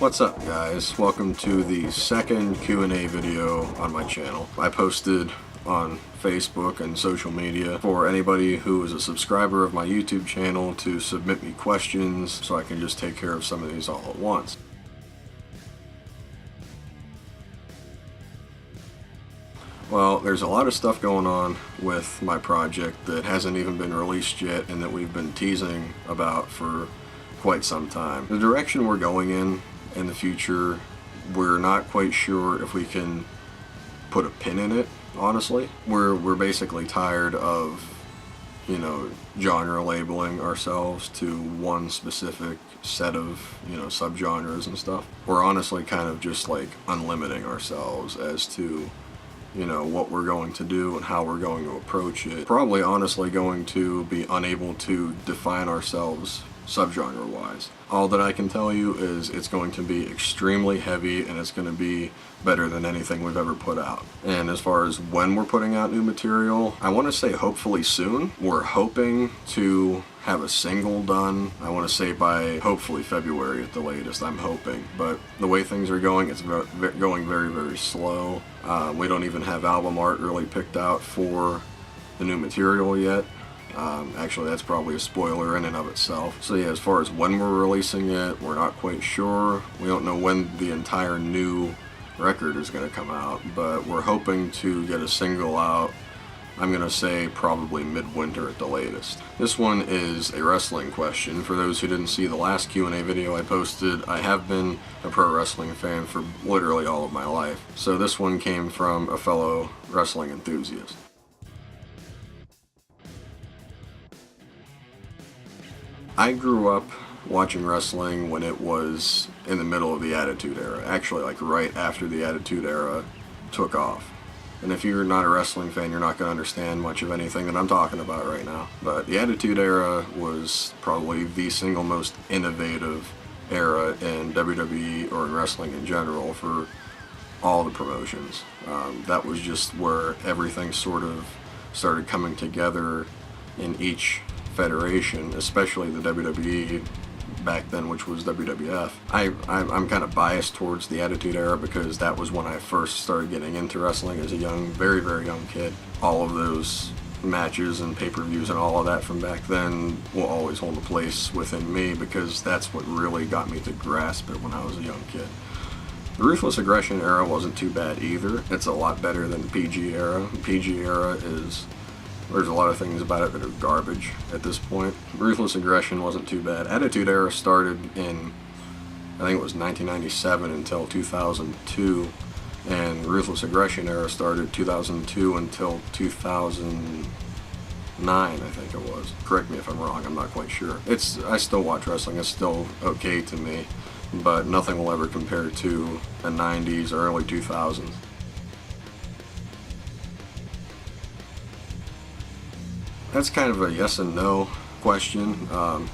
What's up, guys? Welcome to the second Q&A video on my channel. I posted on Facebook and social media for anybody who is a subscriber of my YouTube channel to submit me questions so I can just take care of some of these all at once. Well, there's a lot of stuff going on with my project that hasn't even been released yet and that we've been teasing about for quite some time. The direction we're going in the future, we're not quite sure if we can put a pin in it, honestly. We're basically tired of, genre labeling ourselves to one specific set of, subgenres and stuff. We're honestly kind of just like unlimiting ourselves as to what we're going to do and how we're going to approach it. Probably honestly going to be unable to define ourselves subgenre wise. All that I can tell you is it's going to be extremely heavy and it's going to be better than anything we've ever put out. And as far as when we're putting out new material, I want to say hopefully soon. We're hoping to have a single done, I want to say by hopefully February at the latest, I'm hoping. But the way things are going, it's going very, very slow. We don't even have album art really picked out for the new material yet. Actually, that's probably a spoiler in and of itself. So yeah, as far as when we're releasing it, we're not quite sure. We don't know when the entire new record is going to come out, but we're hoping to get a single out, I'm going to say probably midwinter at the latest. This one is a wrestling question. For those who didn't see the last Q&A video I posted, I have been a pro wrestling fan for literally all of my life. So this one came from a fellow wrestling enthusiast. I grew up watching wrestling when it was in the middle of the Attitude Era. Actually, like right after the Attitude Era took off. And if you're not a wrestling fan, you're not going to understand much of anything that I'm talking about right now. But the Attitude Era was probably the single most innovative era in WWE or in wrestling in general for all the promotions. That was just where everything sort of started coming together in each federation, especially the WWE back then, which was WWF. I'm kind of biased towards the Attitude Era because that was when I first started getting into wrestling as a young, very, very young kid. All of those matches and pay-per-views and all of that from back then will always hold a place within me because that's what really got me to grasp it when I was a young kid. The Ruthless Aggression era wasn't too bad either. It's a lot better than the PG era. The PG era there's a lot of things about it that are garbage at this point. Ruthless Aggression wasn't too bad. Attitude Era started in, I think it was 1997 until 2002, and Ruthless Aggression Era started 2002 until 2009, I think it was. Correct me if I'm wrong, I'm not quite sure. I still watch wrestling, it's still okay to me, but nothing will ever compare to the 90s or early 2000s. That's kind of a yes and no question.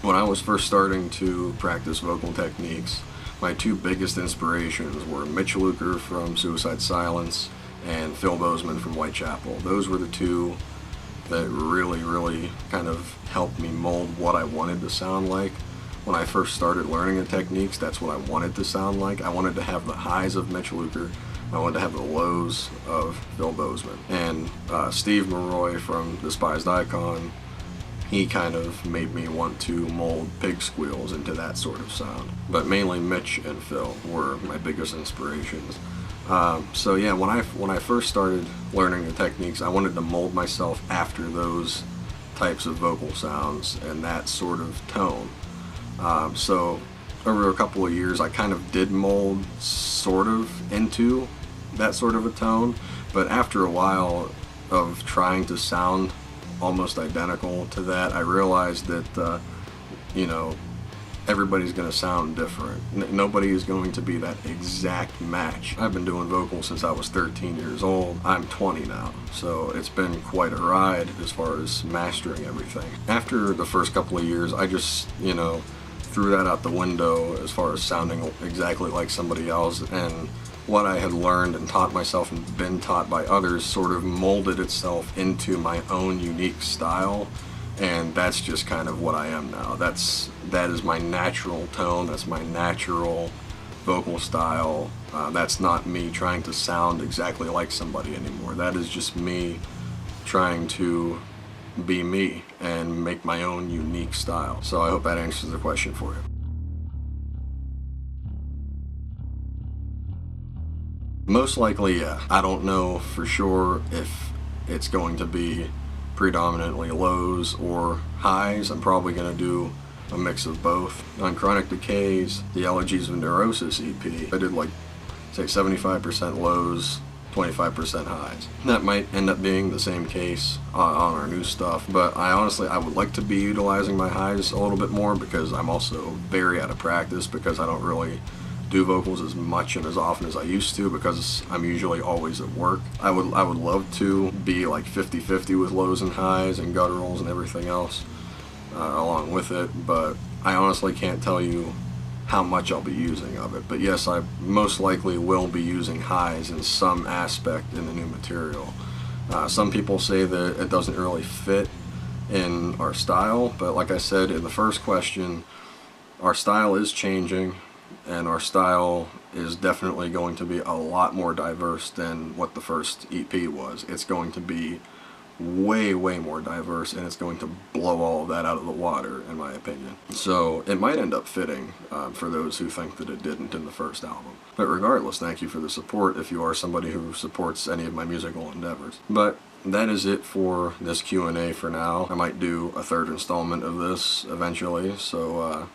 When I was first starting to practice vocal techniques, my two biggest inspirations were Mitch Luker from Suicide Silence and Phil Bozeman from Whitechapel. Those were the two that really, really kind of helped me mold what I wanted to sound like. When I first started learning the techniques, that's what I wanted to sound like. I wanted to have the highs of Mitch Luker. I wanted to have the lows of Phil Bozeman. And Steve Maroy from Despised Icon, he kind of made me want to mold pig squeals into that sort of sound. But mainly Mitch and Phil were my biggest inspirations. So yeah, when I first started learning the techniques, I wanted to mold myself after those types of vocal sounds and that sort of tone. So over a couple of years, I kind of did mold sort of into that sort of a tone, but after a while of trying to sound almost identical to that, I realized that, everybody's going to sound different. Nobody is going to be that exact match. I've been doing vocals since I was 13 years old. I'm 20 now, so it's been quite a ride as far as mastering everything. After the first couple of years, I just, threw that out the window as far as sounding exactly like somebody else, and what I had learned and taught myself and been taught by others sort of molded itself into my own unique style, and that's just kind of what I am now. That is my natural tone, that's my natural vocal style. That's not me trying to sound exactly like somebody anymore. That is just me trying to be me and make my own unique style. So I hope that answers the question for you. Most likely, yeah. I don't know for sure if it's going to be predominantly lows or highs. I'm probably going to do a mix of both. On Chronic Decay's The Elegies of Neurosis EP, I did like, say, 75% lows, 25% highs. That might end up being the same case on our new stuff, but I would like to be utilizing my highs a little bit more, because I'm also very out of practice, because I don't really do vocals as much and as often as I used to, because I'm usually always at work. I would love to be like 50-50 with lows and highs and gutturals and everything else along with it, but I honestly can't tell you how much I'll be using of it. But yes, I most likely will be using highs in some aspect in the new material. Some people say that it doesn't really fit in our style, but like I said in the first question, our style is changing, and our style is definitely going to be a lot more diverse than what the first EP was. It's going to be way more diverse, and it's going to blow all of that out of the water, in my opinion. So it might end up fitting for those who think that it didn't in the first album. But regardless, thank you for the support if you are somebody who supports any of my musical endeavors. But that is it for this Q&A for now. I might do a third installment of this eventually, so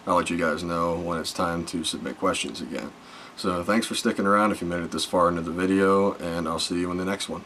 I'll let you guys know when it's time to submit questions again. So thanks for sticking around if you made it this far into the video, and I'll see you in the next one.